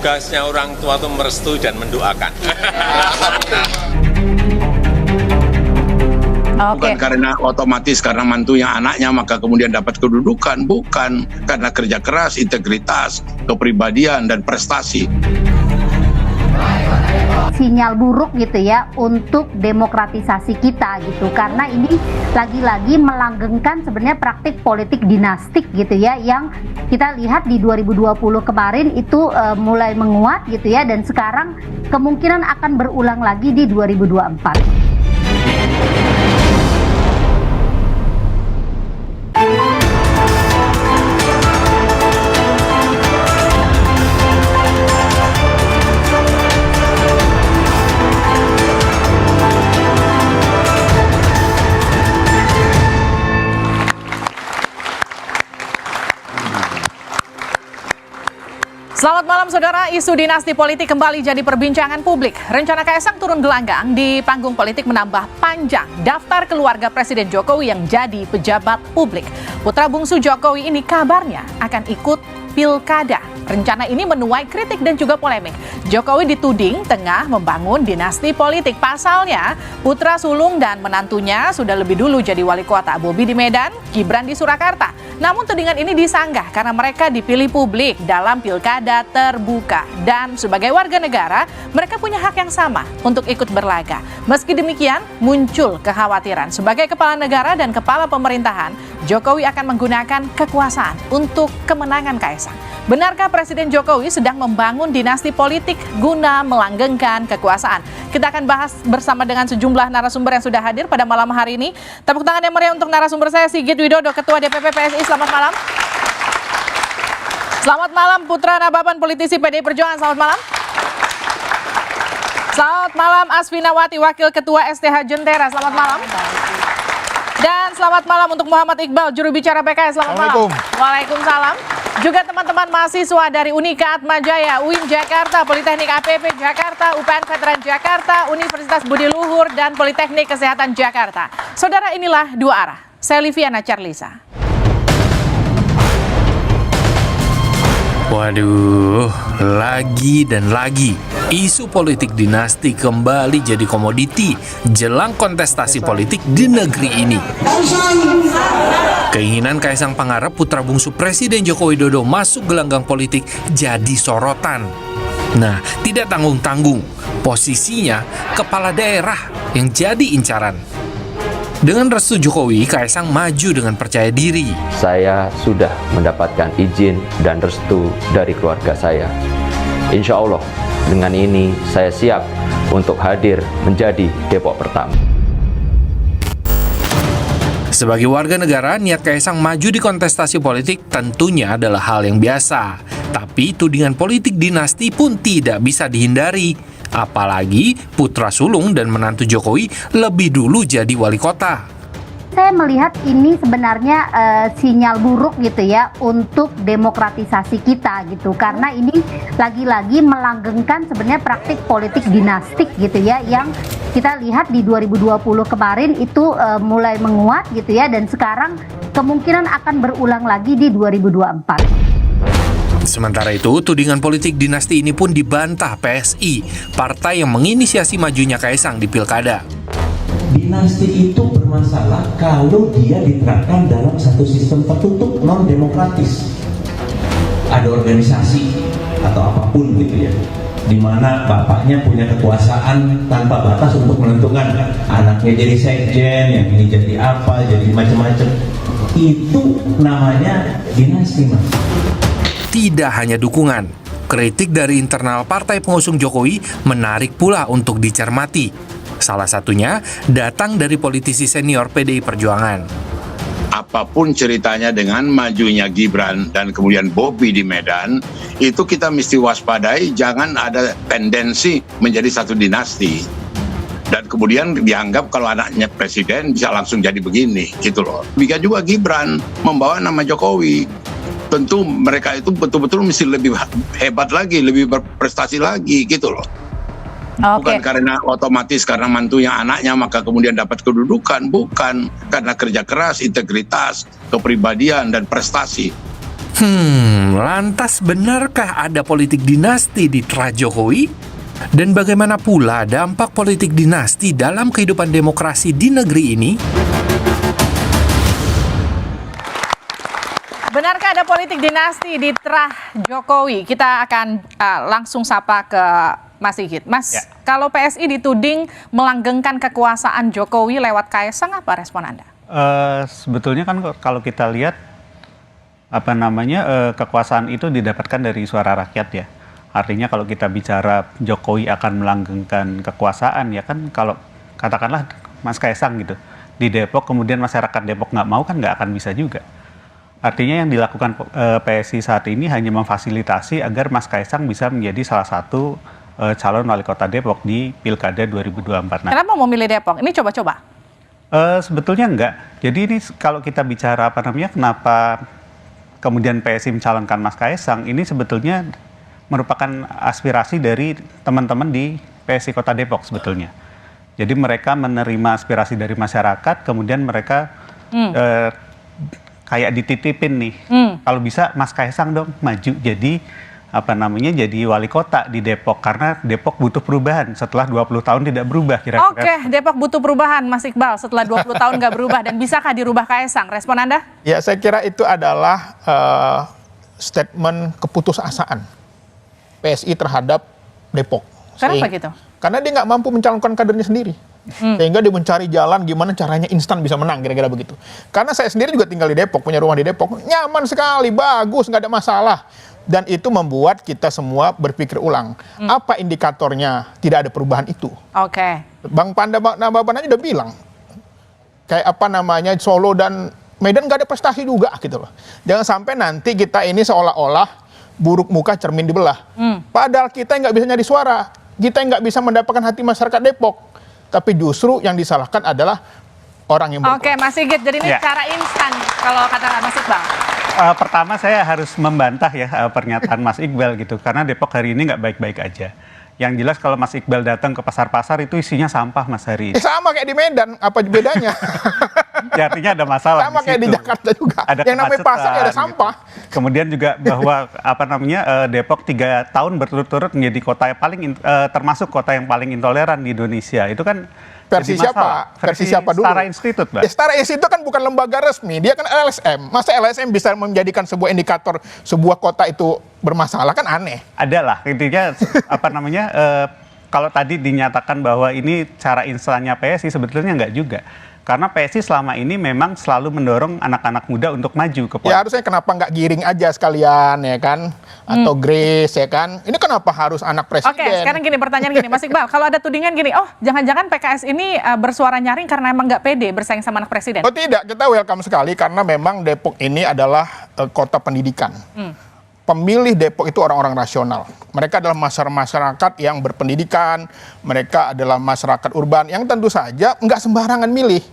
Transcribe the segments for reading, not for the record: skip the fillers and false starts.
Tugasnya orang tua itu merestui dan mendoakan. Bukan karena otomatis karena mantunya anaknya maka kemudian dapat kedudukan, bukan karena kerja keras, integritas, kepribadian dan prestasi. Sinyal buruk gitu ya untuk demokratisasi kita gitu, karena ini lagi-lagi melanggengkan sebenarnya praktik politik dinastik gitu ya, yang kita lihat di 2020 kemarin itu mulai menguat gitu ya, dan sekarang kemungkinan akan berulang lagi di 2024. Selamat malam saudara, isu dinasti politik kembali jadi perbincangan publik. Rencana Kaisang turun gelanggang di panggung politik menambah panjang daftar keluarga Presiden Jokowi yang jadi pejabat publik. Putra bungsu Jokowi ini kabarnya akan ikut pilkada. Rencana ini menuai kritik dan juga polemik. Jokowi dituding tengah membangun dinasti politik. Pasalnya, putra sulung dan menantunya sudah lebih dulu jadi wali kota. Bobi di Medan, Gibran di Surakarta. Namun tudingan ini disanggah karena mereka dipilih publik dalam pilkada terbuka. Dan sebagai warga negara, mereka punya hak yang sama untuk ikut berlaga. Meski demikian, muncul kekhawatiran. Sebagai kepala negara dan kepala pemerintahan, Jokowi akan menggunakan kekuasaan untuk kemenangan Kaisang. Benarkah Presiden Jokowi sedang membangun dinasti politik guna melanggengkan kekuasaan? Kita akan bahas bersama dengan sejumlah narasumber yang sudah hadir pada malam hari ini. Tepuk tangan yang meriah untuk narasumber saya, Sigit Widodo, Ketua DPP PSI. Selamat malam. Selamat malam, Putra Nababan, politisi PDI Perjuangan. Selamat malam. Selamat malam, Asfinawati, Wakil Ketua STH Jentera. Selamat malam. Dan selamat malam untuk Muhammad Iqbal, juru bicara PKS. Selamat malam. Waalaikumsalam. Juga teman-teman mahasiswa dari Unika Atmajaya, UIN Jakarta, Politeknik APP Jakarta, UPN Veteran Jakarta, Universitas Budi Luhur, dan Politeknik Kesehatan Jakarta. Saudara, inilah Dua Arah. Saya Liviana Charlisa. Waduh, lagi dan lagi isu politik dinasti kembali jadi komoditi jelang kontestasi politik di negeri ini. Keinginan Kaisang Pangarep, putra bungsu Presiden Joko Widodo, masuk gelanggang politik jadi sorotan. Nah, tidak tanggung-tanggung, posisinya kepala daerah yang jadi incaran. Dengan restu Jokowi, Kaisang maju dengan percaya diri. Saya sudah mendapatkan izin dan restu dari keluarga saya. Insya Allah, dengan ini saya siap untuk hadir menjadi Depok pertama. Sebagai warga negara, niat Kaisang maju di kontestasi politik tentunya adalah hal yang biasa. Tapi tudingan politik dinasti pun tidak bisa dihindari. Apalagi putra sulung dan menantu Jokowi lebih dulu jadi wali kota. Saya melihat ini sebenarnya sinyal buruk gitu ya untuk demokratisasi kita gitu, karena ini lagi-lagi melanggengkan sebenarnya praktik politik dinastik gitu ya, yang kita lihat di 2020 kemarin itu mulai menguat gitu ya, dan sekarang kemungkinan akan berulang lagi di 2024. Sementara itu, tudingan politik dinasti ini pun dibantah PSI, partai yang menginisiasi majunya Kaisang di pilkada. Dinasti itu bermasalah kalau dia diterapkan dalam satu sistem tertutup non-demokratis. Ada organisasi atau apapun gitu ya, di mana bapaknya punya kekuasaan tanpa batas untuk menentukan anaknya jadi sekjen, yang ini jadi apa, jadi macam-macam. Itu namanya dinasti, Mas. Tidak hanya dukungan, kritik dari internal partai pengusung Jokowi menarik pula untuk dicermati. Salah satunya datang dari politisi senior PDI Perjuangan. Apapun ceritanya dengan majunya Gibran dan kemudian Bobi di Medan, itu kita mesti waspadai, jangan ada tendensi menjadi satu dinasti. Dan kemudian dianggap kalau anaknya presiden bisa langsung jadi begini, gitu loh. Begitu juga Gibran membawa nama Jokowi. Tentu mereka itu betul-betul mesti lebih hebat lagi, lebih berprestasi lagi, gitu loh. Bukan karena otomatis karena mantunya anaknya maka kemudian dapat kedudukan, bukan karena kerja keras, integritas, kepribadian dan prestasi. Lantas benarkah ada politik dinasti di Tra Jokowi? Dan bagaimana pula dampak politik dinasti dalam kehidupan demokrasi di negeri ini? Benarkah ada politik dinasti di Tra Jokowi? Kita akan langsung sapa ke Mas Sigit. Mas, kalau PSI dituding melanggengkan kekuasaan Jokowi lewat Kaesang, apa respon Anda? Sebetulnya kan kalau kita lihat kekuasaan itu didapatkan dari suara rakyat ya. Artinya kalau kita bicara Jokowi akan melanggengkan kekuasaan ya kan, kalau katakanlah Mas Kaesang gitu di Depok, kemudian masyarakat Depok nggak mau, kan nggak akan bisa juga. Artinya yang dilakukan PSI saat ini hanya memfasilitasi agar Mas Kaesang bisa menjadi salah satu calon wali kota Depok di Pilkada 2024. Kenapa mau milih Depok? Ini coba-coba. Sebetulnya enggak. Jadi ini kalau kita bicara kenapa kemudian PSI mencalonkan Mas Kaesang, ini sebetulnya merupakan aspirasi dari teman-teman di PSI Kota Depok sebetulnya. Jadi mereka menerima aspirasi dari masyarakat, kemudian mereka kayak dititipin nih, kalau bisa Mas Kaesang dong maju jadi jadi wali kota di Depok, karena Depok butuh perubahan setelah 20 tahun tidak berubah kira-kira. Oke, Depok butuh perubahan, Mas Iqbal, setelah 20 tahun nggak berubah, dan bisakah dirubah Kaesang? Respon Anda? Ya, saya kira itu adalah statement keputusasaan PSI terhadap Depok. Kenapa gitu? Karena dia nggak mampu mencalonkan kadernya sendiri. Sehingga dia mencari jalan gimana caranya instan bisa menang, kira-kira begitu. Karena saya sendiri juga tinggal di Depok, punya rumah di Depok, nyaman sekali, bagus, nggak ada masalah. Dan itu membuat kita semua berpikir ulang, apa indikatornya tidak ada perubahan itu. Oke. Bang Panda Nababan aja udah bilang, kayak Solo dan Medan nggak ada prestasi juga gitu loh. Jangan sampai nanti kita ini seolah-olah buruk muka cermin dibelah. Padahal kita nggak bisa nyari suara, kita nggak bisa mendapatkan hati masyarakat Depok. Tapi justru yang disalahkan adalah orang yang berkuasa. Oke, Mas Sigit, jadi ini cara instan kalau kata Mas Iqbal. Pertama saya harus membantah ya pernyataan Mas Iqbal gitu, karena Depok hari ini nggak baik-baik aja. Yang jelas kalau Mas Iqbal datang ke pasar-pasar itu isinya sampah, Mas Hari. Sama kayak di Medan, apa bedanya? Ya, artinya ada masalah. Sama kayak di Jakarta juga. Ada yang namanya pasar ya ada sampah. Gitu. Kemudian juga bahwa Depok 3 tahun berturut-turut menjadi kota yang paling termasuk kota yang paling intoleran di Indonesia. Itu kan versi siapa? Versi siapa dulu? Setara Institut, Mbak. Ya, Setara Institut kan bukan lembaga resmi, dia kan LSM. Masa LSM bisa menjadikan sebuah indikator sebuah kota itu bermasalah, kan aneh. Adalah intinya kalau tadi dinyatakan bahwa ini cara instannya PSI, sebetulnya enggak juga. Karena PSI selama ini memang selalu mendorong anak-anak muda untuk maju ke politik. Ya harusnya kenapa nggak giring aja sekalian ya kan? Atau Grace ya kan? Ini kenapa harus anak presiden? Oke, sekarang gini, pertanyaan gini, Mas Iqbal. Kalau ada tudingan gini, oh jangan-jangan PKS ini bersuara nyaring karena emang nggak pede bersaing sama anak presiden? Oh tidak, kita welcome sekali karena memang Depok ini adalah kota pendidikan. Pemilih Depok itu orang-orang rasional. Mereka adalah masyarakat yang berpendidikan, mereka adalah masyarakat urban yang tentu saja nggak sembarangan milih.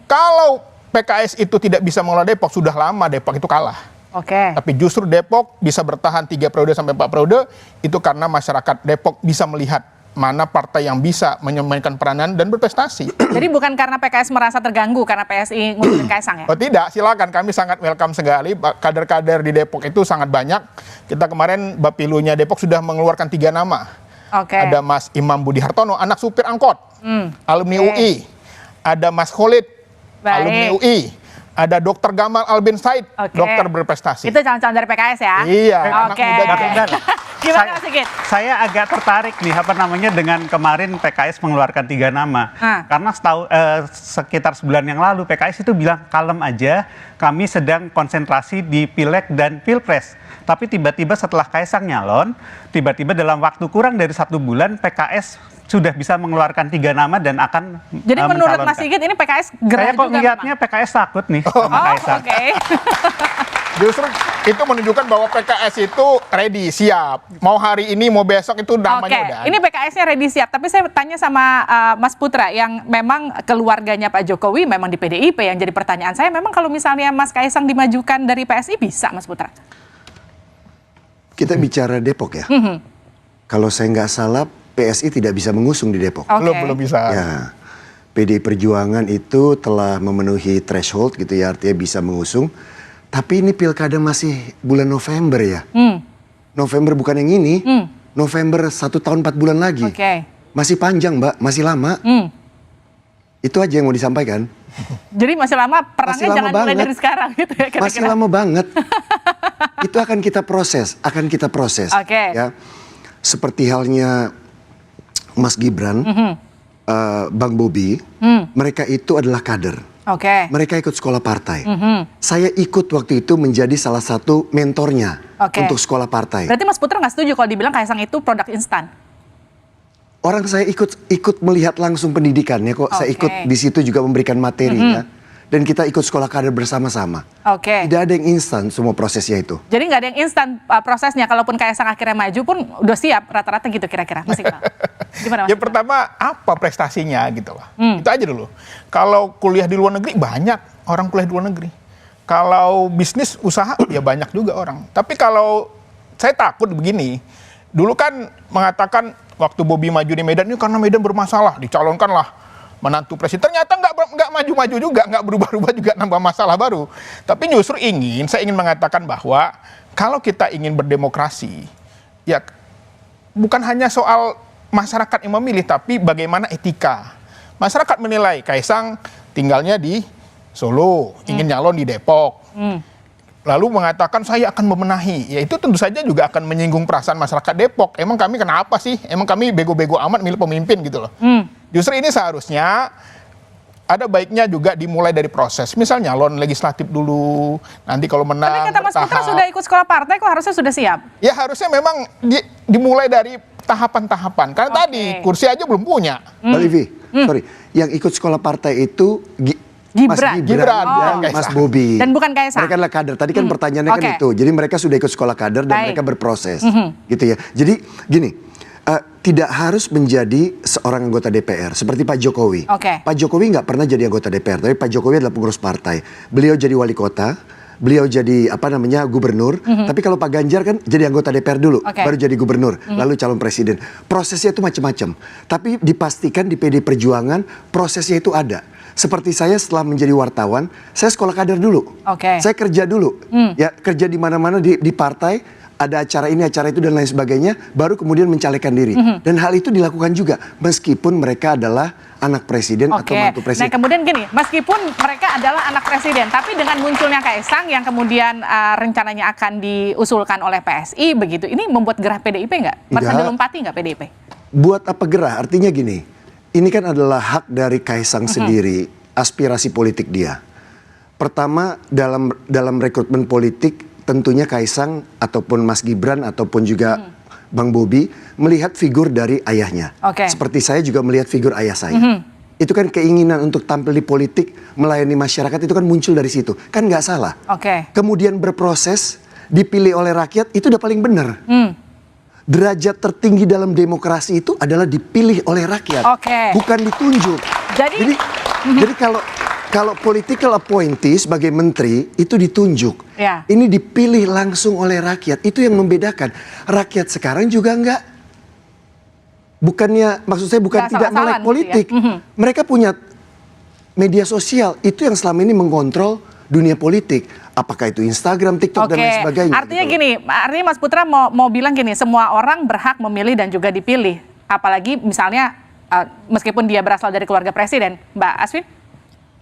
Kalau PKS itu tidak bisa mengelola Depok, sudah lama Depok itu kalah. Oke. Tapi justru Depok bisa bertahan 3 periode sampai 4 periode, itu karena masyarakat Depok bisa melihat mana partai yang bisa memainkan peranan dan berprestasi. Jadi bukan karena PKS merasa terganggu karena PSI ngurusin Kaesang ya? Oh tidak, silakan, kami sangat welcome sekali. Kader-kader di Depok itu sangat banyak. Kita kemarin Bapilunya Depok sudah mengeluarkan 3 nama. Oke. Ada Mas Imam Budi Hartono, anak supir angkot, alumni UI. Ada Mas Khalid, alumni UI. Ada Dr. Gamal Albin Said, dokter berprestasi. Itu calon-calon dari PKS ya? Iya. Oke. Gimana Mas Sigit? Saya agak tertarik nih dengan kemarin PKS mengeluarkan 3 nama. Karena sekitar sebulan yang lalu PKS itu bilang kalem aja, kami sedang konsentrasi di Pileg dan Pilpres. Tapi tiba-tiba setelah Kaesang nyalon, tiba-tiba dalam waktu kurang dari 1 bulan PKS sudah bisa mengeluarkan 3 nama dan akan jadi menurut Mas Sigit ini PKS gerah juga? Saya kok ngeliatnya PKS takut nih sama Kaesang. Oke. Justru itu menunjukkan bahwa PKS itu ready, siap. Mau hari ini, mau besok itu namanya udah. Ini PKS-nya ready, siap. Tapi saya tanya sama Mas Putra yang memang keluarganya Pak Jokowi memang di PDIP. Yang jadi pertanyaan saya, memang kalau misalnya Mas Kaesang dimajukan dari PSI bisa, Mas Putra? Kita bicara Depok ya. Kalau saya nggak salah, PSI tidak bisa mengusung di Depok. Belum bisa. Ya, PD Perjuangan itu telah memenuhi threshold gitu ya, artinya bisa mengusung. Tapi ini pilkada masih bulan November ya. November bukan yang ini. November 1 tahun 4 bulan lagi. Masih panjang Mbak, masih lama. Itu aja yang mau disampaikan. Jadi masih lama, perangnya lama jangan mulai banget. dari sekarang gitu ya kira-kira. Masih lama banget. Itu akan kita proses, ya. Seperti halnya Mas Gibran, Bang Bobi, mereka itu adalah kader. Mereka ikut sekolah partai. Saya ikut waktu itu menjadi salah satu mentornya untuk sekolah partai. Berarti Mas Putra nggak setuju kalau dibilang Kaisang itu produk instan? Orang saya ikut melihat langsung pendidikannya kok. Saya ikut di situ juga memberikan materinya. Dan kita ikut sekolah kader bersama-sama. Tidak ada yang instan semua prosesnya itu. Jadi nggak ada yang instan prosesnya. Kalaupun Kaisang akhirnya maju pun udah siap rata-rata gitu kira-kira. Mas Iqbal. Gimana Mas? Ya pertama apa prestasinya gitu lah. Itu aja dulu. Kalau kuliah di luar negeri banyak orang kuliah di luar negeri. Kalau bisnis usaha ya banyak juga orang. Tapi kalau saya takut begini. Dulu kan mengatakan waktu Bobi maju di Medan ini karena Medan bermasalah, dicalonkanlah menantu presiden. Ternyata nggak maju-maju juga, nggak berubah-ubah juga, nambah masalah baru. Tapi justru saya ingin mengatakan bahwa kalau kita ingin berdemokrasi, ya bukan hanya soal masyarakat yang memilih, tapi bagaimana etika. Masyarakat menilai Kaisang tinggalnya di Solo, ingin nyalon di Depok. Lalu mengatakan saya akan membenahi, ya itu tentu saja juga akan menyinggung perasaan masyarakat Depok. Emang kami kenapa sih? Emang kami bego-bego amat milih pemimpin gitu loh. Justru ini seharusnya ada baiknya juga dimulai dari proses. Misalnya nyalon legislatif dulu, nanti kalau menang. Tapi kata Mas Putra sudah ikut sekolah partai kok harusnya sudah siap? Ya harusnya memang dimulai dari tahapan-tahapan. Karena tadi kursi aja belum punya. Mbak Livi, sorry, yang ikut sekolah partai itu Gibran dan Mas Bobi. Dan bukan Kaisang. Mereka adalah kader. Tadi kan pertanyaannya kan itu. Jadi mereka sudah ikut sekolah kader dan mereka berproses. Gitu ya. Jadi gini, tidak harus menjadi seorang anggota DPR seperti Pak Jokowi. Pak Jokowi nggak pernah jadi anggota DPR, tapi Pak Jokowi adalah pengurus partai. Beliau jadi wali kota, beliau jadi gubernur. Tapi kalau Pak Ganjar kan jadi anggota DPR dulu, baru jadi gubernur, lalu calon presiden. Prosesnya itu macam-macam. Tapi dipastikan di PD Perjuangan prosesnya itu ada. Seperti saya setelah menjadi wartawan, saya sekolah kader dulu. Saya kerja dulu. Ya, kerja di mana-mana di partai, ada acara ini, acara itu dan lain sebagainya, baru kemudian mencalekkan diri. Dan hal itu dilakukan juga meskipun mereka adalah anak presiden atau mantu presiden. Nah, kemudian gini, meskipun mereka adalah anak presiden, tapi dengan munculnya Kaisang yang kemudian rencananya akan diusulkan oleh PSI begitu, ini membuat gerah PDIP nggak? Merasa dilompati nggak PDIP? Buat apa gerah? Artinya gini. Ini kan adalah hak dari Kaisang sendiri, aspirasi politik dia. Pertama, dalam rekrutmen politik, tentunya Kaisang ataupun Mas Gibran ataupun juga Bang Bobi melihat figur dari ayahnya. Seperti saya juga melihat figur ayah saya. Itu kan keinginan untuk tampil di politik, melayani masyarakat, itu kan muncul dari situ. Kan nggak salah. Kemudian berproses, dipilih oleh rakyat, itu udah paling benar. Derajat tertinggi dalam demokrasi itu adalah dipilih oleh rakyat, bukan ditunjuk. Jadi kalau political appointee sebagai menteri itu ditunjuk, ini dipilih langsung oleh rakyat. Itu yang membedakan. Rakyat sekarang juga enggak, maksud saya bukan tidak melek politik. Mereka punya media sosial, itu yang selama ini mengontrol dunia politik. Apakah itu Instagram, TikTok, dan lain sebagainya. Artinya gitu. Artinya Mas Putra mau bilang gini, semua orang berhak memilih dan juga dipilih. Apalagi misalnya meskipun dia berasal dari keluarga presiden. Mbak Aswin?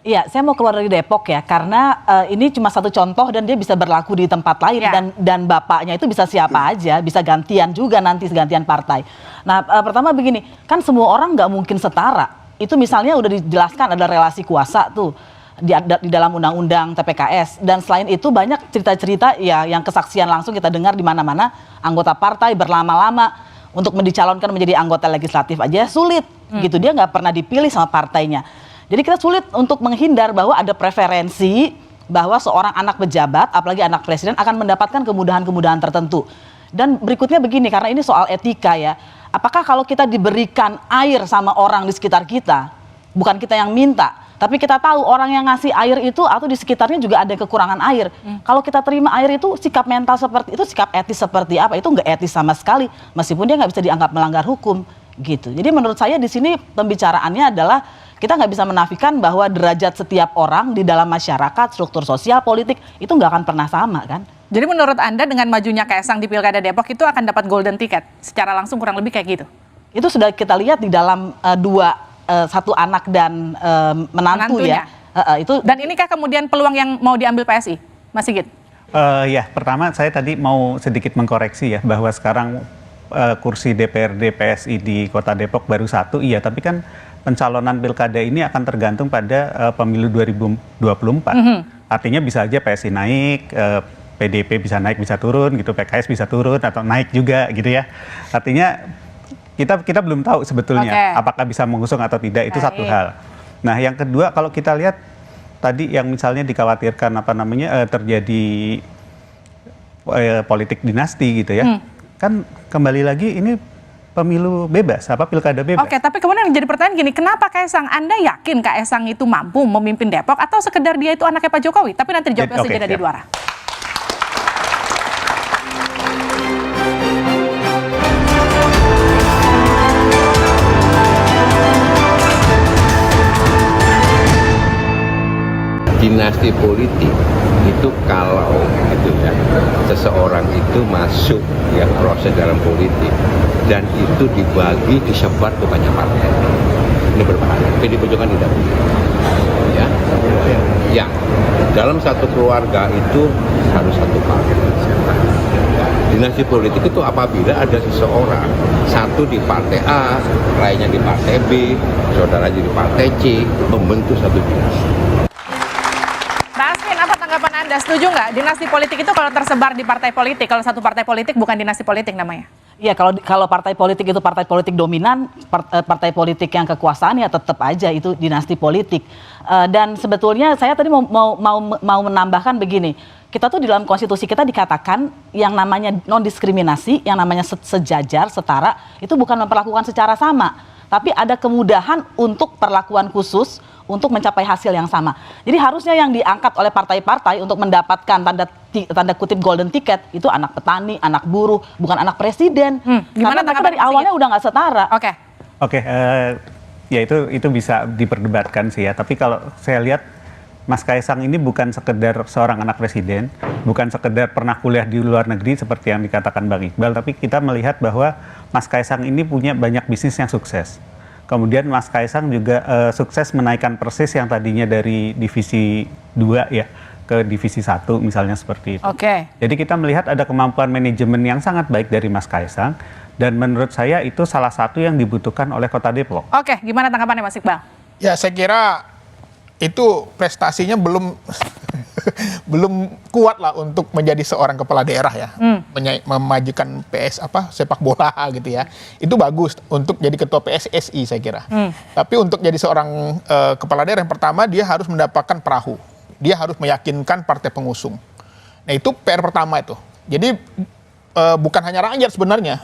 Iya, saya mau keluar dari Depok ya, karena ini cuma satu contoh dan dia bisa berlaku di tempat lain. Dan bapaknya itu bisa siapa aja, bisa gantian juga nanti, gantian partai. Nah, pertama begini, kan semua orang nggak mungkin setara. Itu misalnya udah dijelaskan ada relasi kuasa tuh. Di dalam undang-undang TPKS, dan selain itu banyak cerita-cerita ya yang kesaksian langsung kita dengar di mana-mana, anggota partai berlama-lama untuk dicalonkan menjadi anggota legislatif aja sulit gitu, dia nggak pernah dipilih sama partainya. Jadi kita sulit untuk menghindar bahwa ada preferensi bahwa seorang anak pejabat, apalagi anak presiden, akan mendapatkan kemudahan-kemudahan tertentu. Dan berikutnya begini, karena ini soal etika ya, apakah kalau kita diberikan air sama orang di sekitar kita, bukan kita yang minta, tapi kita tahu orang yang ngasih air itu atau di sekitarnya juga ada kekurangan air. Kalau kita terima air itu, sikap mental seperti itu, sikap etis seperti apa, itu nggak etis sama sekali. Meskipun dia nggak bisa dianggap melanggar hukum gitu. Jadi menurut saya di sini pembicaraannya adalah kita nggak bisa menafikan bahwa derajat setiap orang di dalam masyarakat, struktur sosial, politik itu nggak akan pernah sama kan. Jadi menurut Anda dengan majunya Kaesang di Pilkada Depok itu akan dapat golden ticket? Secara langsung kurang lebih kayak gitu? Itu sudah kita lihat di dalam satu anak dan menantu ya. Itu. Dan inikah kemudian peluang yang mau diambil PSI, Mas Sigit? Ya, pertama saya tadi mau sedikit mengkoreksi ya, bahwa sekarang kursi DPRD PSI di Kota Depok baru 1, iya, tapi kan pencalonan pilkada ini akan tergantung pada pemilu 2024. Artinya bisa aja PSI naik, PDIP bisa naik, bisa turun gitu, PKS bisa turun atau naik juga gitu ya. Artinya kita belum tahu sebetulnya apakah bisa mengusung atau tidak, itu satu hal. Nah, yang kedua kalau kita lihat tadi yang misalnya dikhawatirkan terjadi politik dinasti gitu ya. Kan kembali lagi ini pemilu bebas, pilkada bebas. Oke, tapi kemudian jadi pertanyaan gini, kenapa Kaesang? Anda yakin Kaesang itu mampu memimpin Depok atau sekedar dia itu anaknya Pak Jokowi? Tapi nanti dijawabnya segera di luar. Dinasti politik itu kalau gitu ya, seseorang itu masuk ya proses dalam politik dan itu dibagi, disebar ke banyak partai, ini berbahaya. PD Perjuangan tidak punya ya dalam satu keluarga itu harus satu partai. Dinasti politik itu apabila ada seseorang satu di partai A, lainnya di partai B, saudaranya di partai C, membentuk satu dinasti. Tanggapan Anda, setuju nggak dinasti politik itu kalau tersebar di partai politik, kalau satu partai politik bukan dinasti politik namanya? Iya, kalau partai politik itu partai politik dominan, partai politik yang kekuasaan ya tetap aja itu dinasti politik. Dan sebetulnya saya tadi mau menambahkan begini, kita tuh di dalam konstitusi kita dikatakan yang namanya non diskriminasi, yang namanya sejajar, setara, itu bukan memperlakukan secara sama, tapi ada kemudahan untuk perlakuan khusus untuk mencapai hasil yang sama. Jadi harusnya yang diangkat oleh partai-partai untuk mendapatkan tanda kutip golden ticket itu anak petani, anak buruh, bukan anak presiden. Karena mereka dari awalnya udah nggak setara. Oke, ya itu bisa diperdebatkan sih ya. Tapi kalau saya lihat Mas Kaesang ini bukan sekedar seorang anak presiden, bukan sekedar pernah kuliah di luar negeri seperti yang dikatakan Bang Iqbal, tapi kita melihat bahwa Mas Kaesang ini punya banyak bisnis yang sukses. Kemudian Mas Kaesang juga sukses menaikkan Persis yang tadinya dari divisi 2 ya ke divisi 1 misalnya seperti itu. Jadi kita melihat ada kemampuan manajemen yang sangat baik dari Mas Kaesang dan menurut saya itu salah satu yang dibutuhkan oleh Kota Depok. Gimana tanggapannya Mas Iqbal? Ya, saya kira itu prestasinya belum kuat lah untuk menjadi seorang kepala daerah ya, memajukan sepak bola gitu ya, itu bagus untuk jadi ketua PSSI saya kira. Tapi untuk jadi seorang kepala daerah yang pertama dia harus mendapatkan perahu, dia harus meyakinkan partai pengusung. Nah itu PR pertama itu. Jadi bukan hanya rakyat sebenarnya,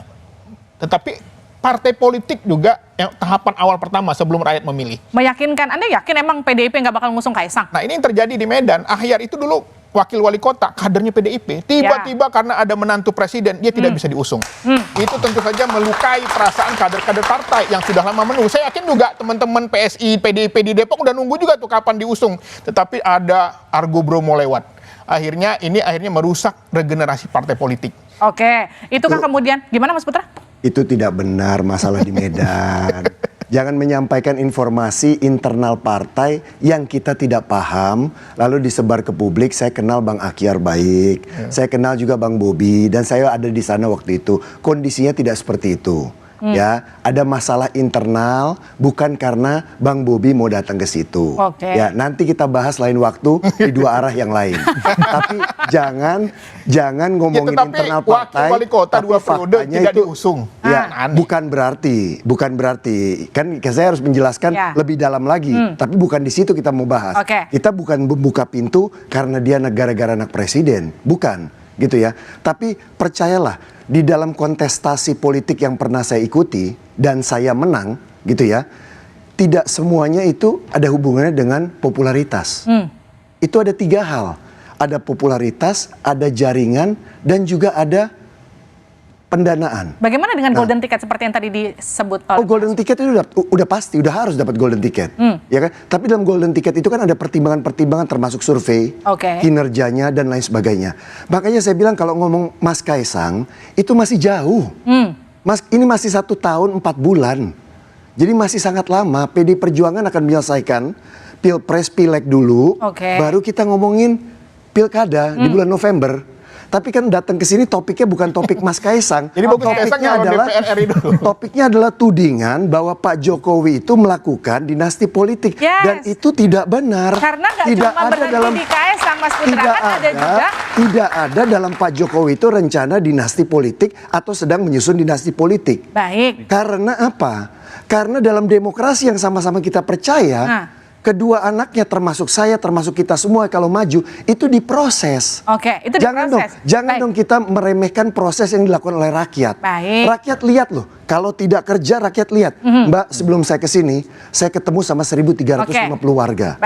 tetapi partai politik juga yang tahapan awal pertama sebelum rakyat memilih. Meyakinkan, Anda yakin emang PDIP nggak bakal ngusung Kaesang? Nah ini yang terjadi di Medan. Ahyar itu dulu wakil wali kota, kadernya PDIP. Tiba-tiba karena ada menantu presiden, dia tidak bisa diusung. Itu tentu saja melukai perasaan kader-kader partai yang sudah lama menunggu. Saya yakin juga teman-teman PSI, PDIP di Depok udah nunggu juga tuh kapan diusung. Tetapi ada Argo Bromo lewat. Akhirnya merusak regenerasi partai politik. Itu kan kemudian, gimana Mas Putra? Itu tidak benar masalah di Medan. Jangan menyampaikan informasi internal partai yang kita tidak paham, lalu disebar ke publik. Saya kenal Bang Akhyar baik, saya kenal juga Bang Bobi, dan saya ada di sana waktu itu. Kondisinya tidak seperti itu. Ya, ada masalah internal, bukan karena Bang Bobi mau datang ke situ. Ya, nanti kita bahas lain waktu di dua arah yang lain. Tapi jangan ngomongin internal partai. Wakil wali kota 2 periode tidak diusung. Ya, bukan berarti kan saya harus menjelaskan lebih dalam lagi. Tapi bukan di situ kita mau bahas. Kita bukan membuka pintu karena dia gara-gara anak presiden, bukan gitu ya. Tapi percayalah, di dalam kontestasi politik yang pernah saya ikuti dan saya menang gitu ya, tidak semuanya itu ada hubungannya dengan popularitas. Itu ada 3 hal. Ada popularitas, ada jaringan, dan juga ada pendanaan. Bagaimana dengan golden ticket seperti yang tadi disebut oleh Golden ticket itu udah pasti, udah harus dapat golden ticket, ya kan? Tapi dalam golden ticket itu kan ada pertimbangan-pertimbangan termasuk survei, kinerjanya dan lain sebagainya. Makanya saya bilang kalau ngomong Mas Kaisang itu masih jauh. Mas, ini masih 1 tahun 4 bulan, jadi masih sangat lama. PD Perjuangan akan menyelesaikan pilpres, pileg dulu, baru kita ngomongin pilkada di bulan November. Tapi kan datang ke sini topiknya bukan topik Mas Kaisang. Jadi topiknya adalah tudingan bahwa Pak Jokowi itu melakukan dinasti politik dan itu tidak benar. Karena nggak tidak cuma ada dalam di Kaisang, Mas Putra, tidak ada dalam Pak Jokowi itu rencana dinasti politik atau sedang menyusun dinasti politik. Baik. Karena apa? Karena dalam demokrasi yang sama-sama kita percaya, kedua anaknya termasuk saya, termasuk kita semua kalau maju itu diproses. Itu diproses. Jangan dong kita meremehkan proses yang dilakukan oleh rakyat. Rakyat lihat loh, kalau tidak kerja rakyat lihat. Mbak, sebelum saya ke sini, saya ketemu sama 1.350 warga.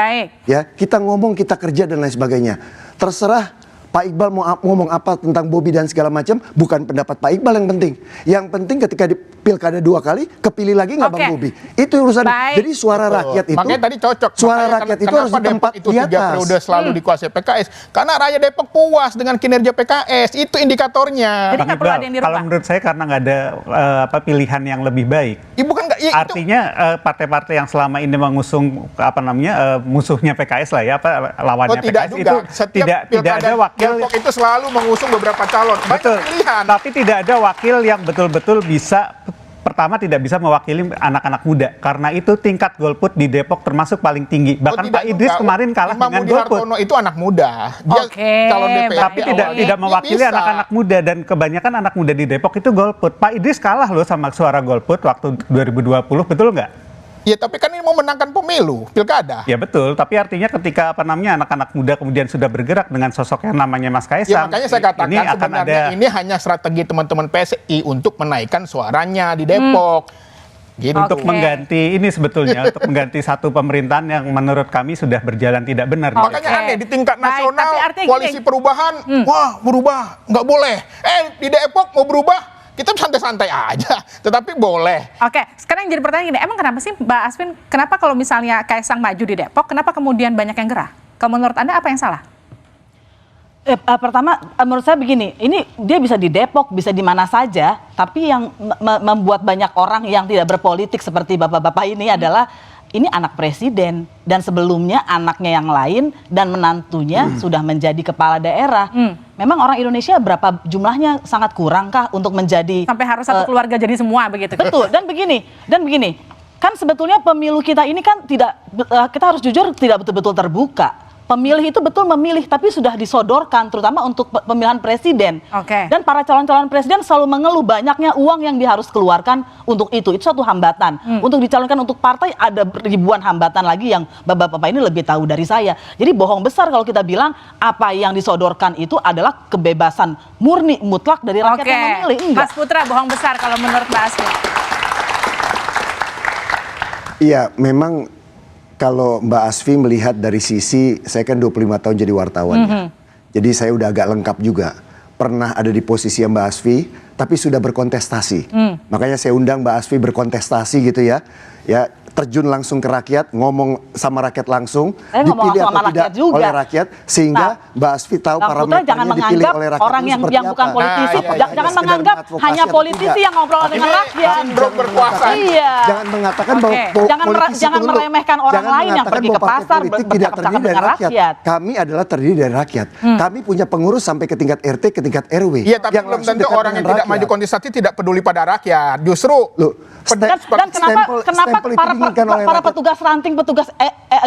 Ya, kita ngomong, kita kerja dan lain sebagainya. Terserah Pak Iqbal mau ngomong apa tentang Bobi dan segala macam, bukan pendapat Pak Iqbal yang penting. Yang penting ketika di pilkada 2 kali, kepilih lagi nggak Bang Bobi? Itu urusan. Jadi suara rakyat itu, makanya tadi cocok. Suara rakyat itu harus di tempat itu 3 periode selalu dikuasai PKS. Karena rakyat Depok puas dengan kinerja PKS, itu indikatornya. Bang Iqbal, kalau menurut saya karena nggak ada pilihan yang lebih baik. Artinya partai-partai yang selama ini mengusung musuhnya PKS lah ya, lawannya PKS itu tidak ada wakil. Depok itu selalu mengusung beberapa calon. Betul. Pilihan. Tapi tidak ada wakil yang betul-betul bisa, pertama tidak bisa mewakili anak-anak muda. Karena itu tingkat golput di Depok termasuk paling tinggi. Bahkan Pak Idris kemarin kalah dengan golput. Hartono itu anak muda. Dia calon DPRD. Tapi tidak mewakili anak-anak muda. Dan kebanyakan anak muda di Depok itu golput. Pak Idris kalah loh sama suara golput waktu 2020. Betul nggak? Ya tapi kan ini mau menangkan pemilu, pilkada. Ya betul, tapi artinya ketika anak-anak muda kemudian sudah bergerak dengan sosok yang namanya Mas Kaisang. Ya makanya saya katakan sebenarnya ini hanya strategi teman-teman PSI untuk menaikkan suaranya di Depok. Gitu. Untuk mengganti ini sebetulnya, untuk mengganti satu pemerintahan yang menurut kami sudah berjalan tidak benar. Makanya aneh, di tingkat nasional, koalisi perubahan, wah berubah, nggak boleh. Di Depok mau berubah, kita santai-santai aja, tetapi boleh. Sekarang yang jadi pertanyaan gini, emang kenapa sih Mbak Asvin, kenapa kalau misalnya Kaisang maju di Depok, kenapa kemudian banyak yang gerah? Kalau menurut Anda apa yang salah? Pertama, menurut saya begini, ini dia bisa di Depok, bisa di mana saja, tapi yang membuat banyak orang yang tidak berpolitik seperti bapak-bapak ini adalah ini anak presiden dan sebelumnya anaknya yang lain dan menantunya sudah menjadi kepala daerah. Memang orang Indonesia berapa jumlahnya sangat kurang kah untuk menjadi sampai harus satu keluarga jadi semua begitu? Betul. Dan begini, kan sebetulnya pemilu kita ini kan tidak, kita harus jujur tidak betul-betul terbuka. Pemilih itu betul memilih, tapi sudah disodorkan, terutama untuk pemilihan presiden. Dan para calon-calon presiden selalu mengeluh banyaknya uang yang dia harus keluarkan untuk itu. Itu satu hambatan. Untuk dicalonkan untuk partai ada ribuan hambatan lagi yang bapak-bapak ini lebih tahu dari saya. Jadi bohong besar kalau kita bilang apa yang disodorkan itu adalah kebebasan murni mutlak dari rakyat yang memilih. Mas Putra, bohong besar kalau menurut Mbak Asvin. Iya, memang kalau Mbak Asfi melihat dari sisi, saya kan 25 tahun jadi wartawan ya. Jadi saya udah agak lengkap juga. Pernah ada di posisi Mbak Asfi, tapi sudah berkontestasi. Makanya saya undang Mbak Asfi berkontestasi gitu ya. Ya, terjun langsung ke rakyat, ngomong sama rakyat langsung, dipilih atau tidak oleh rakyat, sehingga Mbak Asfi tahu parameternya dipilih oleh rakyat. Orang yang bukan politisi, jangan menganggap hanya politisi yang ngobrol dengan rakyat. Jangan mengatakan bahwa politisi jangan meremehkan orang lain yang pergi ke pasar tidak terdiri dari rakyat. Kami adalah terdiri dari rakyat. Kami punya pengurus sampai ke tingkat RT, ke tingkat RW. Iya, tapi belum tentu orang yang tidak maju kontestasi tidak peduli pada rakyat. Justru dan kenapa para petugas ranting, petugas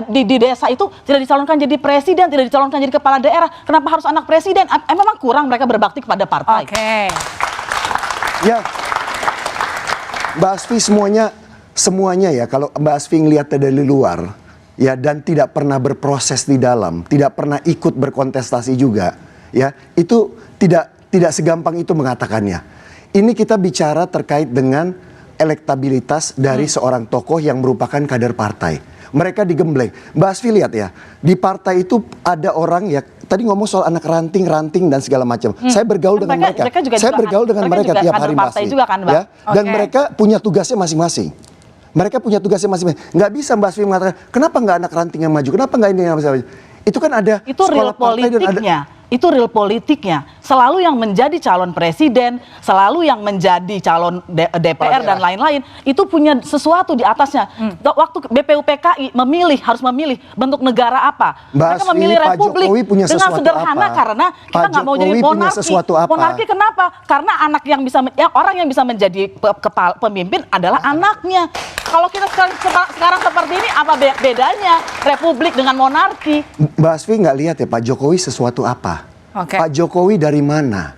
di desa itu tidak dicalonkan jadi presiden, tidak dicalonkan jadi kepala daerah? Kenapa harus anak presiden? Memang kurang mereka berbakti kepada partai. Ya, Mbak Asfi semuanya ya. Kalau Mbak Asfi ngelihat dari luar, ya, dan tidak pernah berproses di dalam, tidak pernah ikut berkontestasi juga, ya, itu tidak segampang itu mengatakannya. Ini kita bicara terkait dengan elektabilitas dari seorang tokoh yang merupakan kader partai. Mereka digembleng. Mbak Asfi lihat ya, di partai itu ada orang ya, tadi ngomong soal anak ranting dan segala macam. Saya bergaul dengan mereka. Saya bergaul dengan mereka tiap hari Mbak Asfi. Ya? Dan mereka punya tugasnya masing-masing. Mereka punya tugasnya masing-masing. Nggak bisa Mbak Asfi mengatakan, kenapa nggak anak ranting yang maju? Kenapa nggak ini yang maju? Itu kan ada itu real politiknya. Itu real politiknya. Selalu yang menjadi calon presiden, selalu yang menjadi calon DPR dan lain-lain, itu punya sesuatu di atasnya. Waktu BPUPKI harus memilih bentuk negara apa. Mereka memilih republik dengan sederhana karena kita nggak mau jadi monarki. Monarki kenapa? Karena orang yang bisa menjadi pemimpin adalah anaknya. Kalau kita sekarang seperti ini, apa bedanya republik dengan monarki? Mbak Asfi nggak lihat ya Pak Jokowi sesuatu apa? Pak Jokowi dari mana?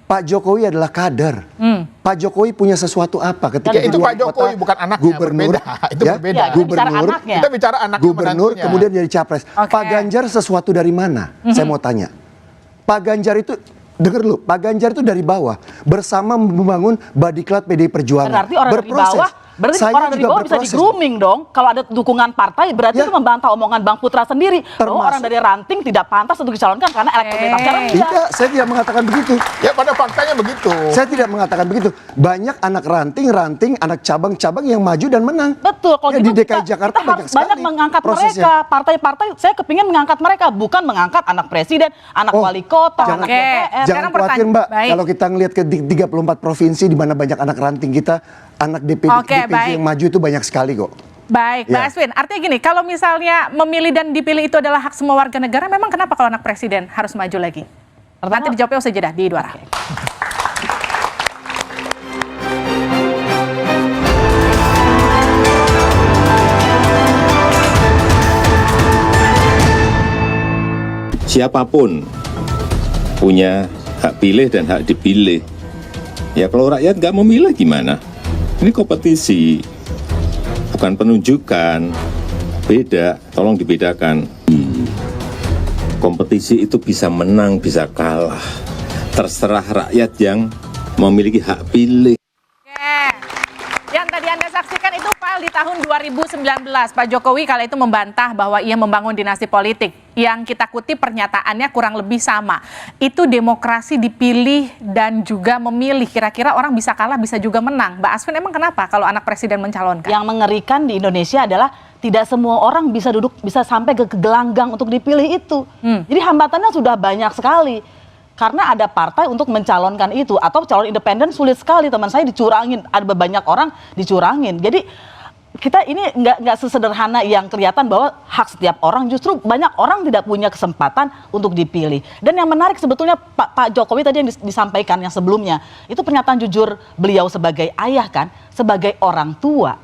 Pak Jokowi adalah kader. Pak Jokowi punya sesuatu apa ketika itu Pak Jokowi bukan anaknya, gubernur, itu berbeda. Kita bicara anaknya, gubernur kemudian jadi capres. Pak Ganjar sesuatu dari mana? Saya mau tanya. Pak Ganjar itu, dengar dulu, Pak Ganjar itu dari bawah bersama membangun Badiklat PDI Perjuangan. Berarti orang dari bawah. Berarti orang dari bawah bisa di-grooming dong. Kalau ada dukungan partai, berarti itu membantah omongan Bang Putra sendiri. Bahwa orang dari ranting tidak pantas untuk dicalonkan karena elektabilitas. Tidak, saya tidak mengatakan begitu. Ya pada faktanya begitu. Saya tidak mengatakan begitu. Banyak anak ranting, anak cabang-cabang yang maju dan menang. Betul. Kalau ya, gitu di DKI Jakarta kita harus banyak mengangkat prosesnya. mereka. Partai-partai, saya kepingin mengangkat mereka. Bukan mengangkat anak presiden, anak wali kota, anak DPR. Jangan khawatir Mbak, kalau kita ngelihat ke 34 provinsi di mana banyak anak ranting kita, anak DPD yang maju itu banyak sekali kok. Baik, Mbak Aswin. Artinya gini, kalau misalnya memilih dan dipilih itu adalah hak semua warga negara, memang kenapa kalau anak presiden harus maju lagi? Nanti dijawabnya usai jeda di Dua Arah. Siapapun punya hak pilih dan hak dipilih. Ya kalau rakyat nggak memilih gimana? Ini kompetisi, bukan penunjukan. Beda, tolong dibedakan. Kompetisi itu bisa menang, bisa kalah. Terserah rakyat yang memiliki hak pilih. Yang tadi Anda saksikan itu file di tahun 2019. Pak Jokowi kala itu membantah bahwa ia membangun dinasti politik. Yang kita kutip pernyataannya kurang lebih sama. Itu demokrasi dipilih dan juga memilih. Kira-kira orang bisa kalah, bisa juga menang. Mbak Asvin, emang kenapa kalau anak presiden mencalonkan? Yang mengerikan di Indonesia adalah tidak semua orang bisa sampai ke gelanggang untuk dipilih itu. Jadi hambatannya sudah banyak sekali. Karena ada partai untuk mencalonkan itu. Atau calon independen sulit sekali. Teman saya dicurangin. Ada banyak orang dicurangin. Jadi kita ini nggak sesederhana yang kelihatan bahwa hak setiap orang. Justru banyak orang tidak punya kesempatan untuk dipilih. Dan yang menarik sebetulnya Pak Jokowi tadi yang disampaikan yang sebelumnya. Itu pernyataan jujur beliau sebagai ayah kan. Sebagai orang tua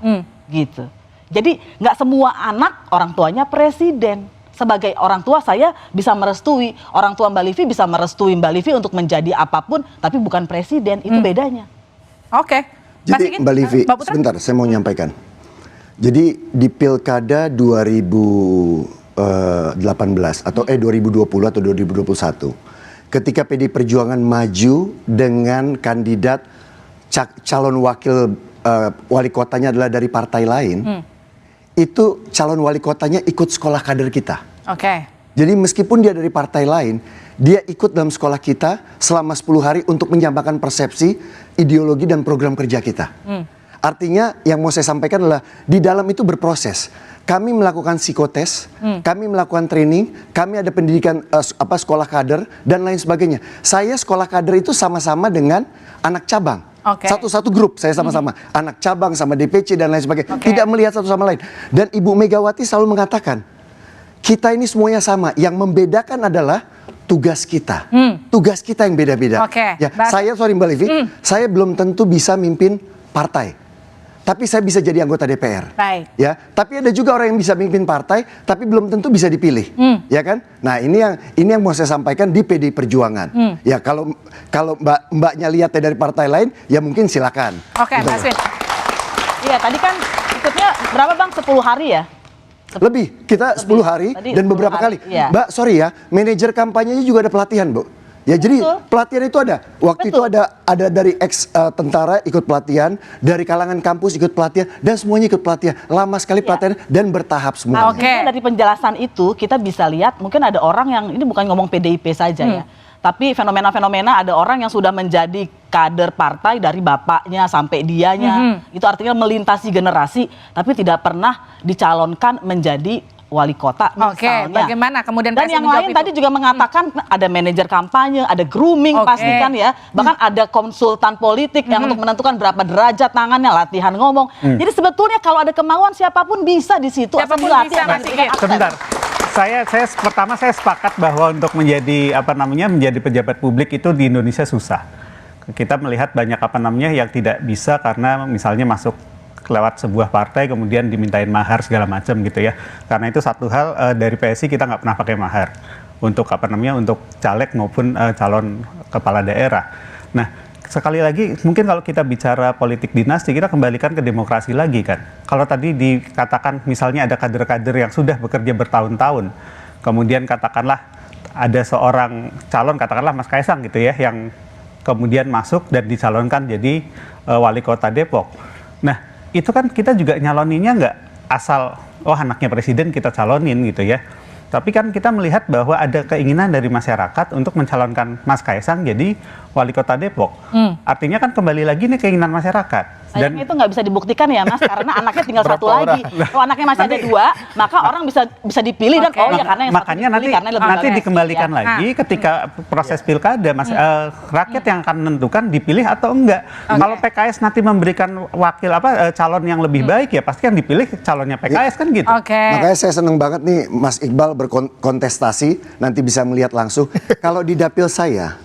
gitu. Jadi nggak semua anak orang tuanya presiden. Sebagai orang tua saya bisa merestui, orang tua Mbak Livi bisa merestui Mbak Livi untuk menjadi apapun, tapi bukan presiden, itu bedanya. Oke. Jadi Mbak Livi, sebentar saya mau nyampaikan. Jadi di Pilkada 2018 atau 2020 atau 2021, ketika PDI Perjuangan maju dengan kandidat calon wakil wali kotanya adalah dari partai lain, itu calon wali kotanya ikut sekolah kader kita. Oke. Jadi meskipun dia dari partai lain, dia ikut dalam sekolah kita selama 10 hari untuk menyampaikan persepsi, ideologi dan program kerja kita. Artinya yang mau saya sampaikan adalah di dalam itu berproses. Kami melakukan psikotes, kami melakukan training, kami ada pendidikan sekolah kader dan lain sebagainya. Saya sekolah kader itu sama-sama dengan anak cabang. Satu-satu grup saya sama-sama. Anak cabang sama DPC dan lain sebagainya. Tidak melihat satu sama lain. Dan Ibu Megawati selalu mengatakan, kita ini semuanya sama. Yang membedakan adalah tugas kita. Tugas kita yang beda-beda. Ya, saya sorry Mbak Livi, saya belum tentu bisa mimpin partai. Tapi saya bisa jadi anggota DPR. Baik. Ya, tapi ada juga orang yang bisa mimpin partai, tapi belum tentu bisa dipilih. Ya kan? Nah, ini yang mau saya sampaikan di PDI Perjuangan. Ya, kalau mbaknya lihatnya dari partai lain, ya mungkin silakan. Oke, gitu. Mbak Aswin. Iya, tadi kan ikutnya berapa Bang? 10 hari ya? Lebih, kita 10 hari dan beberapa kali. Iya. Mbak, sorry ya, manajer kampanyenya juga ada pelatihan, Bu. Ya, jadi Betul. pelatihan itu ada. Waktu Betul. itu ada dari ex tentara ikut pelatihan, dari kalangan kampus ikut pelatihan, dan semuanya ikut pelatihan. Lama sekali pelatihan dan bertahap semuanya. Oke. Dari penjelasan itu kita bisa lihat mungkin ada orang yang ini bukan ngomong PDIP saja ya. Tapi fenomena-fenomena ada orang yang sudah menjadi kader partai dari bapaknya sampai dianya. Itu artinya melintasi generasi tapi tidak pernah dicalonkan menjadi wali kota Oke, misalnya. bagaimana kemudian Dan PSI yang menjawab lain itu? tadi juga mengatakan ada manajer kampanye, ada grooming Oke. pastikan ya. Bahkan ada konsultan politik yang untuk menentukan berapa derajat tangannya, latihan ngomong. Jadi sebetulnya kalau ada kemauan siapapun bisa di situ. asal Siapapun dilatih bisa, dan Mas diberikan Sigit. akses. Sebentar. Saya sepakat bahwa untuk menjadi menjadi pejabat publik itu di Indonesia susah. Kita melihat banyak yang tidak bisa karena misalnya masuk lewat sebuah partai kemudian dimintain mahar segala macam gitu ya. Karena itu satu hal dari PSI kita nggak pernah pakai mahar untuk untuk caleg maupun calon kepala daerah. Nah, sekali lagi mungkin kalau kita bicara politik dinasti kita kembalikan ke demokrasi lagi kan. Kalau tadi dikatakan misalnya ada kader-kader yang sudah bekerja bertahun-tahun, kemudian katakanlah ada seorang calon katakanlah Mas Kaisang gitu ya yang kemudian masuk dan dicalonkan jadi wali kota Depok. Nah, itu kan kita juga nyaloninnya nggak asal anaknya presiden kita calonin gitu ya. Tapi kan kita melihat bahwa ada keinginan dari masyarakat untuk mencalonkan Mas Kaisang jadi wali kota Depok. Artinya kan kembali lagi nih keinginan masyarakat. Sayangnya itu nggak bisa dibuktikan ya Mas, karena anaknya tinggal satu Berapa lagi. Kalau anaknya masih ada dua, maka orang bisa dipilih dan ya karena yang makanya satu dipilih karena lebih nanti bagus, dikembalikan ya. lagi ketika proses pilkada rakyat yang akan menentukan dipilih atau enggak. Kalau PKS nanti memberikan wakil calon yang lebih baik ya pasti yang dipilih calonnya PKS kan gitu. Makanya saya seneng banget nih Mas Iqbal berkontestasi, nanti bisa melihat langsung. Kalau di dapil saya,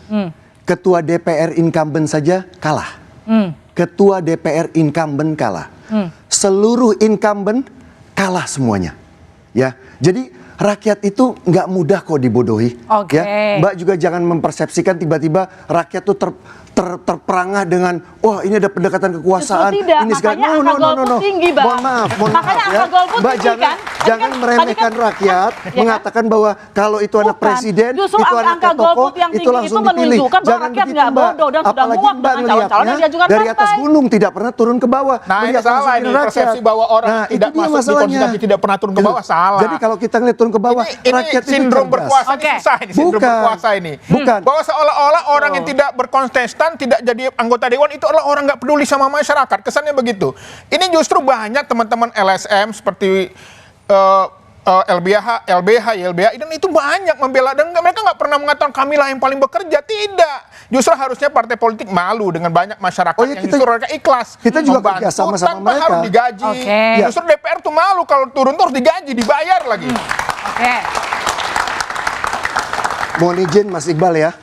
ketua DPR incumbent saja kalah. Ketua DPR incumbent kalah. Seluruh incumbent kalah semuanya. Ya, jadi rakyat itu nggak mudah kok dibodohi. Oke. Ya, Mbak juga jangan mempersepsikan tiba-tiba rakyat tuh terperangah dengan ini ada pendekatan kekuasaan. Justru tidak, ini segala makanya angka golput tinggi, Bang. Mohon maaf Makanya ya. angka golput Mbak tinggi, kan? jangan meremehkan rakyat, mengatakan bahwa kalau itu anak presiden, Justru itu angka anaknya golput tokoh, yang itu tinggi langsung itu dipilih. menunjukkan bahwa Jangan rakyat begitu, nggak Mbak. bodoh dan sudah Apalagi muak Mbak dengan calon-calon yang ngelihatnya diajukan dari atas partai. gunung tidak pernah turun ke bawah. Nah, ini melihat salah langsung ini dengan rakyat. persepsi bahwa orang Nah, tidak itu dia masuk di masalahnya. konstitusi tidak pernah turun ke bawah salah. Jadi kalau kita ngeliat turun ke bawah, ini rakyat itu sindrom cerdas. berkuasa ini susah ini sindrom Bukan. berkuasa ini. Bukan. Bahwa seolah-olah orang yang tidak berkontestan, tidak jadi anggota dewan itu adalah orang nggak peduli sama masyarakat. Kesannya begitu. Ini justru banyak teman-teman LSM seperti LBH, YLBH dan itu banyak membela dan mereka nggak pernah mengatakan kamilah yang paling bekerja. Tidak. Justru harusnya partai politik malu dengan banyak masyarakat yang justru mereka ikhlas. Kita juga membantu kerja sama tanpa mereka. harus digaji. Justru DPR tuh malu kalau turun terus digaji, dibayar lagi. Mohon izin Mas Iqbal ya.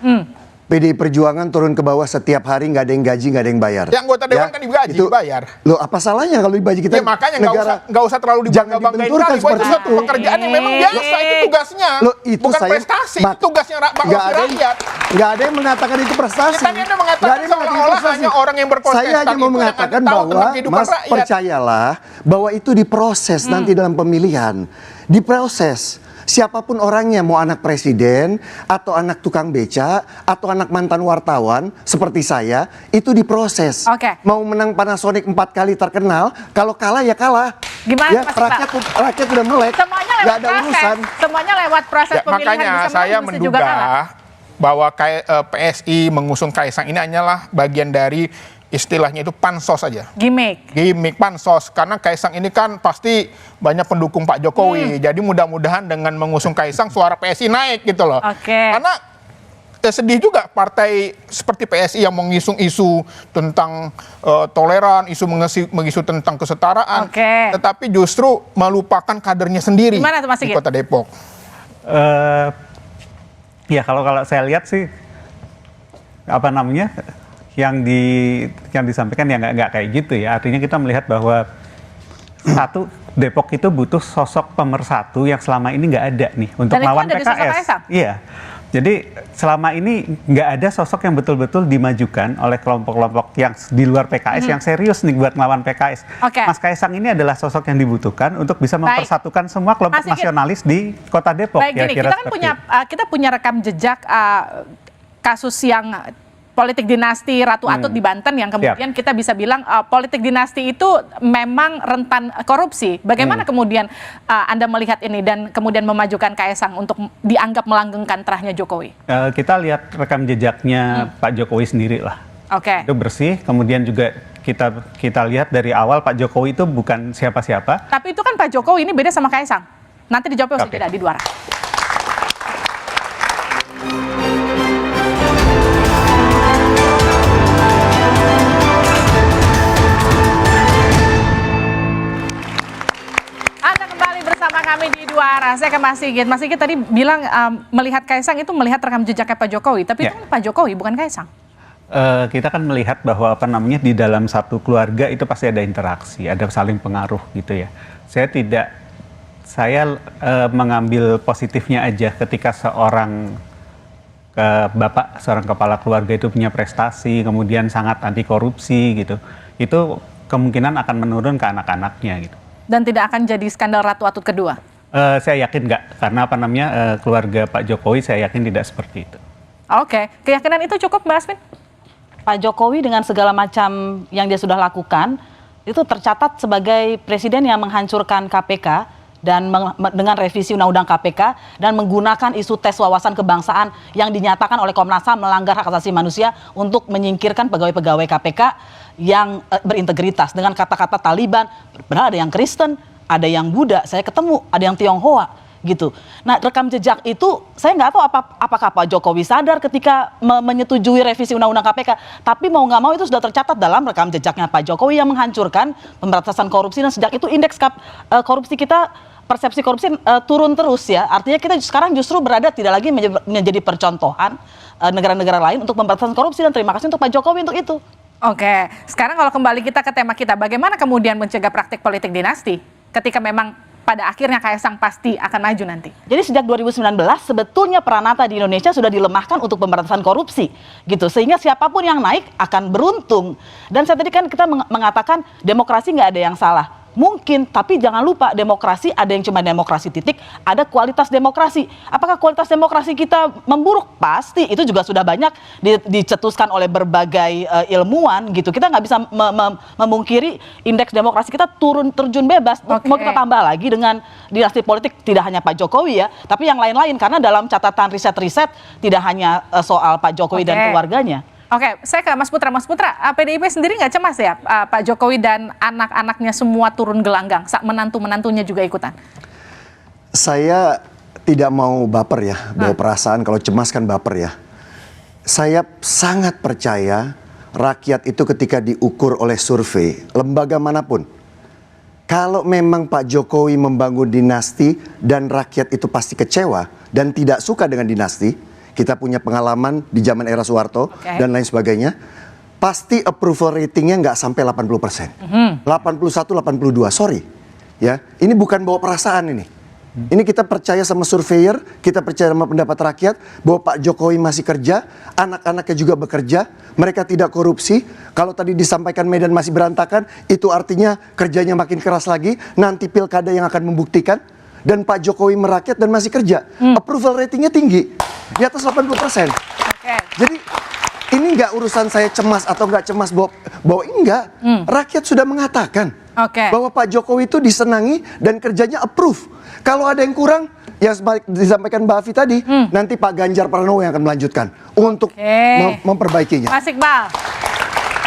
PDI Perjuangan turun ke bawah setiap hari, nggak ada yang gaji, nggak ada yang bayar. Yang anggota dewan kan digaji, dibayar. Loh, apa salahnya kalau digaji kita? Ya makanya negara nggak usah terlalu dibangga-banggain kali. Buat itu satu pekerjaan yang memang biasa, itu tugasnya. Loh, itu bukan saya, prestasi, itu tugasnya rakyat. Nggak ada yang mengatakan itu prestasi. Kita Anda mengatakan seolah-olah hanya orang yang berkontestan. Saya hanya mau mengatakan bahwa, Mas, percayalah bahwa itu diproses nanti dalam pemilihan. Diproses. Siapapun orangnya, mau anak presiden, atau anak tukang beca, atau anak mantan wartawan, seperti saya, itu diproses. Mau menang Panasonic 4 kali terkenal, kalau kalah ya kalah. Gimana ya, Mas rakyat udah melek, semuanya lewat nggak ada proses. urusan. Semuanya lewat proses pemilihan. Makanya bisa saya menang, bisa juga kalah. menduga bahwa PSI mengusung Kaisang ini hanyalah bagian dari istilahnya itu pansos saja. Gimmick pansos. Karena Kaisang ini kan pasti banyak pendukung Pak Jokowi. Jadi mudah-mudahan dengan mengusung Kaisang suara PSI naik gitu loh. Karena sedih juga partai seperti PSI yang mengisung isu tentang toleran, mengisu tentang kesetaraan. Tetapi justru melupakan kadernya sendiri. Gimana tuh Mas di Sigit? Kota Depok. Ya kalau saya lihat sih yang disampaikan ya nggak kayak gitu ya. Artinya kita melihat bahwa satu, Depok itu butuh sosok pemersatu yang selama ini nggak ada nih untuk lawan PKS. Iya. Jadi selama ini nggak ada sosok yang betul-betul dimajukan oleh kelompok-kelompok yang di luar PKS yang serius nih buat melawan PKS. Mas Kaisang ini adalah sosok yang dibutuhkan untuk bisa mempersatukan semua kelompok nasionalis di Kota Depok. Baik, gini, kita kan kita punya rekam jejak kasus yang politik dinasti Ratu Atut di Banten yang kemudian kita bisa bilang politik dinasti itu memang rentan korupsi. Bagaimana kemudian Anda melihat ini dan kemudian memajukan Kaesang untuk dianggap melanggengkan terahnya Jokowi? Kita lihat rekam jejaknya Pak Jokowi sendiri lah. Oke. Itu bersih, kemudian juga kita lihat dari awal Pak Jokowi itu bukan siapa-siapa. Tapi itu kan Pak Jokowi ini beda sama Kaesang. Nanti dijawabnya usai jeda di Dua Arah. Kami di Dua Arah, saya ke Mas Sigit. Mas Sigit tadi bilang melihat Kaesang itu melihat rekam jejaknya Pak Jokowi, tapi itu kan Pak Jokowi bukan Kaesang. Kita kan melihat bahwa di dalam satu keluarga itu pasti ada interaksi, ada saling pengaruh gitu ya. Saya mengambil positifnya aja ketika seorang seorang kepala keluarga itu punya prestasi, kemudian sangat anti korupsi gitu. Itu kemungkinan akan menurun ke anak-anaknya gitu. Dan tidak akan jadi skandal Ratu Atut kedua? Saya yakin nggak, karena keluarga Pak Jokowi saya yakin tidak seperti itu. Oke, keyakinan itu cukup Mbak Asvin? Pak Jokowi dengan segala macam yang dia sudah lakukan, itu tercatat sebagai presiden yang menghancurkan KPK, dan dengan revisi Undang-Undang KPK, dan menggunakan isu tes wawasan kebangsaan yang dinyatakan oleh Komnas HAM melanggar hak asasi manusia untuk menyingkirkan pegawai-pegawai KPK yang berintegritas dengan kata-kata Taliban. Padahal ada yang Kristen, ada yang Buddha, saya ketemu, ada yang Tionghoa gitu. Nah, rekam jejak itu saya nggak tahu apakah Pak Jokowi sadar ketika menyetujui revisi Undang-Undang KPK, tapi mau nggak mau itu sudah tercatat dalam rekam jejaknya Pak Jokowi yang menghancurkan pemberantasan korupsi, dan sejak itu indeks korupsi kita, persepsi korupsi turun terus ya. Artinya kita sekarang justru berada tidak lagi menjadi percontohan negara-negara lain untuk pemberantasan korupsi, dan terima kasih untuk Pak Jokowi untuk itu. Oke, sekarang kalau kembali kita ke tema kita, bagaimana kemudian mencegah praktik politik dinasti ketika memang pada akhirnya Kaesang pasti akan maju nanti? Jadi sejak 2019 sebetulnya peranata di Indonesia sudah dilemahkan untuk pemberantasan korupsi gitu, sehingga siapapun yang naik akan beruntung. Dan saya tadi kan kita mengatakan demokrasi nggak ada yang salah. Mungkin, tapi jangan lupa demokrasi ada yang cuma demokrasi titik, ada kualitas demokrasi. Apakah kualitas demokrasi kita memburuk? Pasti, itu juga sudah banyak dicetuskan oleh berbagai ilmuwan gitu. Kita nggak bisa memungkiri indeks demokrasi kita terjun bebas. Mau kita tambah lagi dengan dinasti politik, tidak hanya Pak Jokowi ya, tapi yang lain-lain, karena dalam catatan riset-riset tidak hanya soal Pak Jokowi dan keluarganya. Oke, saya ke Mas Putra. Mas Putra, PDIP sendiri nggak cemas ya Pak Jokowi dan anak-anaknya semua turun gelanggang, menantu-menantunya juga ikutan? Saya tidak mau baper ya, bawa perasaan, kalau cemas kan baper ya. Saya sangat percaya rakyat itu ketika diukur oleh survei, lembaga manapun, kalau memang Pak Jokowi membangun dinasti dan rakyat itu pasti kecewa dan tidak suka dengan dinasti, kita punya pengalaman di zaman era Soeharto dan lain sebagainya, pasti approval ratingnya nggak sampai 80%. 81, 82, sorry. Ya, ini bukan bawa perasaan ini. Ini kita percaya sama surveyor, kita percaya sama pendapat rakyat, bahwa Pak Jokowi masih kerja, anak-anaknya juga bekerja, mereka tidak korupsi. Kalau tadi disampaikan Medan masih berantakan, itu artinya kerjanya makin keras lagi, nanti pilkada yang akan membuktikan. Dan Pak Jokowi merakyat dan masih kerja. Approval ratingnya tinggi, di atas 80%. Jadi ini nggak urusan saya cemas atau nggak cemas bahwa enggak. Rakyat sudah mengatakan bahwa Pak Jokowi itu disenangi dan kerjanya approve. Kalau ada yang kurang, yang disampaikan Mbak Afi tadi, nanti Pak Ganjar Pranowo yang akan melanjutkan untuk memperbaikinya. Mas Iqbal.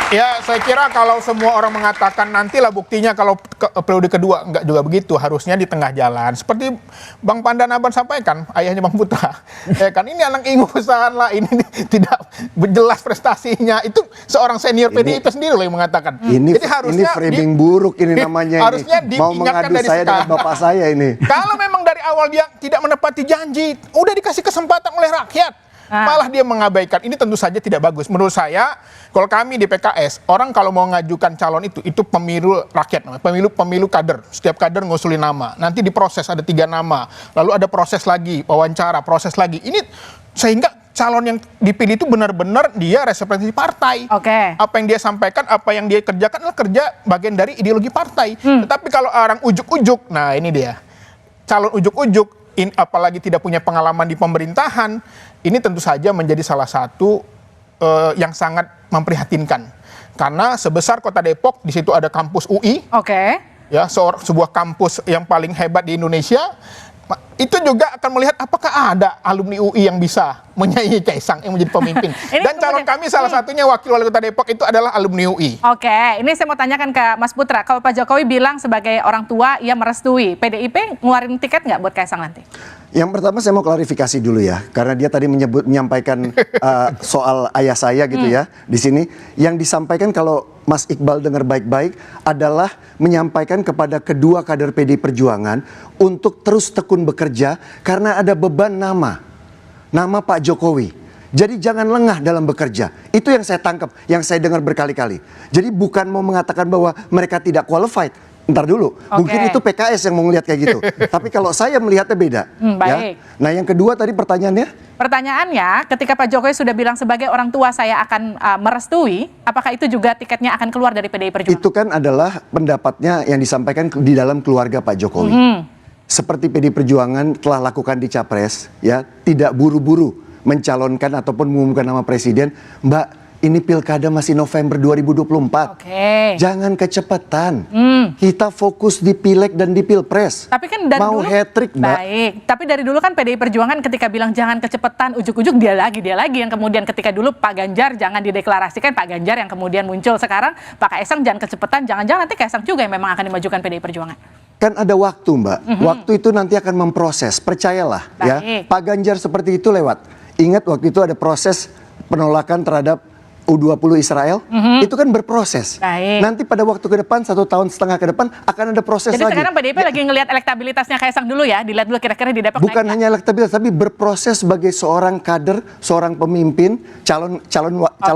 Ya, saya kira kalau semua orang mengatakan nantilah buktinya kalau periode kedua, enggak juga begitu. Harusnya di tengah jalan. Seperti Bang Pandanaban sampaikan, ayahnya Bang Putra. Ya kan, ini anak ingusan lah, ini tidak jelas prestasinya. Itu seorang senior PDIP sendiri loh yang mengatakan. Ini harusnya framing buruk ini namanya. Harusnya ini. Mau mengadu saya dengan bapak saya ini. Kalau memang dari awal dia tidak menepati janji, udah dikasih kesempatan oleh rakyat, malah dia mengabaikan. Ini tentu saja tidak bagus. Menurut saya, kalau kami di PKS, orang kalau mau mengajukan calon itu pemilu rakyat, pemilu kader. Setiap kader ngusulin nama, nanti diproses ada 3 nama, lalu ada proses lagi, wawancara, proses lagi. Ini sehingga calon yang dipilih itu benar-benar dia representasi partai. Apa yang dia sampaikan, apa yang dia kerjakan adalah kerja bagian dari ideologi partai. Tetapi kalau orang ujuk-ujuk, nah ini dia, calon ujuk-ujuk, apalagi tidak punya pengalaman di pemerintahan, ini tentu saja menjadi salah satu yang sangat memprihatinkan. Karena sebesar kota Depok, di situ ada kampus UI, ya sebuah kampus yang paling hebat di Indonesia. Itu juga akan melihat apakah ada alumni UI yang bisa menyaingi Kaisang yang menjadi pemimpin. Dan calon kami salah satunya wakil wali kota Depok itu adalah alumni UI. Ini saya mau tanyakan ke Mas Putra, kalau Pak Jokowi bilang sebagai orang tua ia merestui, PDIP ngeluarin tiket nggak buat Kaisang nanti? Yang pertama saya mau klarifikasi dulu ya, karena dia tadi menyampaikan soal ayah saya gitu ya. Di sini yang disampaikan, kalau Mas Iqbal dengar baik-baik, adalah menyampaikan kepada kedua kader PD Perjuangan untuk terus tekun bekerja karena ada beban nama Pak Jokowi. Jadi jangan lengah dalam bekerja. Itu yang saya tangkap, yang saya dengar berkali-kali. Jadi bukan mau mengatakan bahwa mereka tidak qualified. Ntar dulu, mungkin itu PKS yang mau melihat kayak gitu. Tapi kalau saya melihatnya beda. Baik. Ya. Nah yang kedua tadi pertanyaannya? Pertanyaannya, ketika Pak Jokowi sudah bilang sebagai orang tua saya akan merestui, apakah itu juga tiketnya akan keluar dari PDI Perjuangan? Itu kan adalah pendapatnya yang disampaikan di dalam keluarga Pak Jokowi. Seperti PDI Perjuangan telah lakukan di Capres, ya, tidak buru-buru mencalonkan ataupun mengumumkan nama presiden. Mbak, ini pilkada masih November 2024. Jangan kecepatan. Kita fokus di pileg dan di pilpres. Tapi kan dari mau dulu, hat-trick, Mbak. Baik, tapi dari dulu kan PDI Perjuangan ketika bilang jangan kecepatan, ujuk-ujuk dia lagi yang kemudian ketika dulu Pak Ganjar jangan dideklarasikan, Pak Ganjar yang kemudian muncul. Sekarang Pak Kaisang jangan kecepatan, jangan-jangan nanti Kaisang juga yang memang akan dimajukan PDI Perjuangan. Kan ada waktu, Mbak. Waktu itu nanti akan memproses, percayalah. Ya. Pak Ganjar seperti itu lewat. Ingat waktu itu ada proses penolakan terhadap U20 Israel, itu kan berproses. Nanti pada waktu ke depan, 1,5 tahun ke depan akan ada proses lagi. Jadi sekarang PDIP lagi ngelihat elektabilitasnya Kaisang dulu ya, dilihat dulu kira-kira di Depok. Bukan hanya elektabilitas, tapi berproses sebagai seorang kader, seorang pemimpin, calon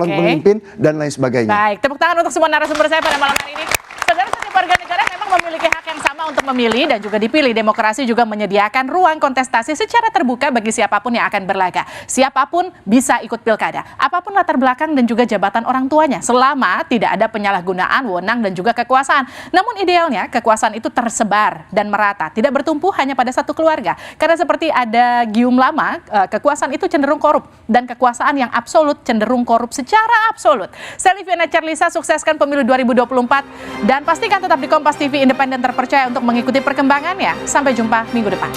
pemimpin dan lain sebagainya. Baik, tepuk tangan untuk semua narasumber saya pada malam hari ini. Saudara, setiap warga negara memang memiliki hak yang sama untuk memilih dan juga dipilih. Demokrasi juga menyediakan ruang kontestasi secara terbuka bagi siapapun yang akan berlaga. Siapapun bisa ikut pilkada, apapun latar belakang dan juga jabatan orang tuanya, selama tidak ada penyalahgunaan wewenang dan juga kekuasaan. Namun idealnya kekuasaan itu tersebar dan merata, tidak bertumpu hanya pada satu keluarga. Karena seperti ada gium lama, kekuasaan itu cenderung korup dan kekuasaan yang absolut cenderung korup secara absolut. Saya Liviana Charlisa, sukseskan pemilu 2024 dan pastikan tetap di Kompas TV independen terpercaya untuk mengikuti perkembangannya. Sampai jumpa minggu depan.